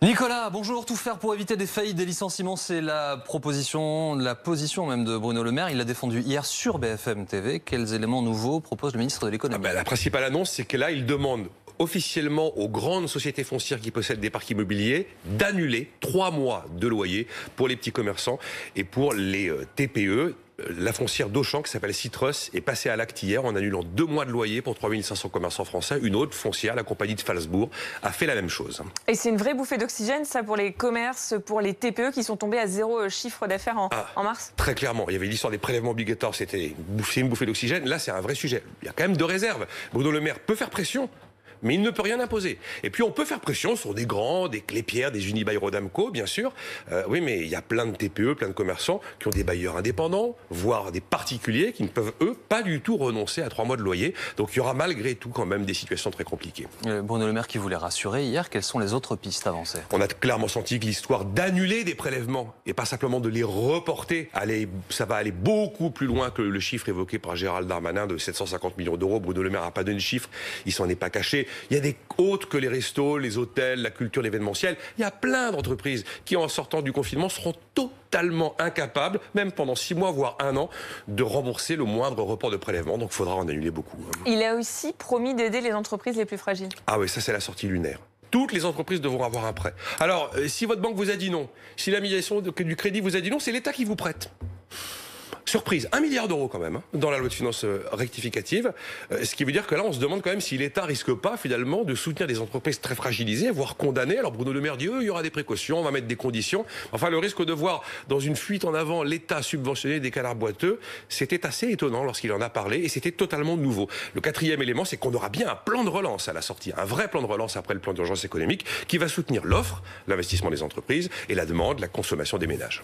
Nicolas, bonjour. Tout faire pour éviter des faillites, des licenciements, c'est la position même de Bruno Le Maire. Il l'a défendu hier sur BFM TV. Quels éléments nouveaux propose le ministre de l'économie? La principale annonce, c'est que là, il demande officiellement aux grandes sociétés foncières qui possèdent des parcs immobiliers d'annuler 3 mois de loyer pour les petits commerçants et pour les TPE. La foncière d'Auchan, qui s'appelle Citrus, est passée à l'acte hier en annulant 2 mois de loyer pour 3500 commerçants français. Une autre foncière, la compagnie de Falsbourg, a fait la même chose. Et c'est une vraie bouffée d'oxygène, ça, pour les commerces, pour les TPE qui sont tombés à 0 chiffre d'affaires en mars? Très clairement. Il y avait l'histoire des prélèvements obligatoires, c'était une bouffée d'oxygène. Là, c'est un vrai sujet. Il y a quand même 2 réserves. Bruno Le Maire peut faire pression, mais il ne peut rien imposer. Et puis on peut faire pression sur des grands, des Clépierre, des Unibail-Rodamco, bien sûr. Oui, mais il y a plein de TPE, plein de commerçants qui ont des bailleurs indépendants, voire des particuliers qui ne peuvent, eux, pas du tout renoncer à 3 mois de loyer. Donc il y aura malgré tout quand même des situations très compliquées. Bruno Le Maire qui voulait rassurer hier, quelles sont les autres pistes avancées? On a clairement senti que l'histoire d'annuler des prélèvements et pas simplement de les reporter, ça va aller beaucoup plus loin que le chiffre évoqué par Gérald Darmanin de 750 millions d'euros. Bruno Le Maire n'a pas donné de chiffre, il s'en est pas caché. Il y a des autres que les restos, les hôtels, la culture, l'événementiel. Il y a plein d'entreprises qui, en sortant du confinement, seront totalement incapables, même pendant 6 mois, voire 1 an, de rembourser le moindre report de prélèvement. Donc il faudra en annuler beaucoup. Il a aussi promis d'aider les entreprises les plus fragiles. Ah oui, ça c'est la sortie lunaire. Toutes les entreprises devront avoir un prêt. Alors, si votre banque vous a dit non, si la médiation du crédit vous a dit non, c'est l'État qui vous prête. Surprise, 1 milliard d'euros quand même, dans la loi de finances rectificative. Ce qui veut dire que là, on se demande quand même si l'État risque pas finalement de soutenir des entreprises très fragilisées, voire condamnées. Alors Bruno Le Maire dit, il y aura des précautions, on va mettre des conditions. Enfin, le risque de voir dans une fuite en avant l'État subventionner des canards boiteux, c'était assez étonnant lorsqu'il en a parlé et c'était totalement nouveau. Le 4e élément, c'est qu'on aura bien un plan de relance à la sortie, un vrai plan de relance après le plan d'urgence économique qui va soutenir l'offre, l'investissement des entreprises et la demande, la consommation des ménages.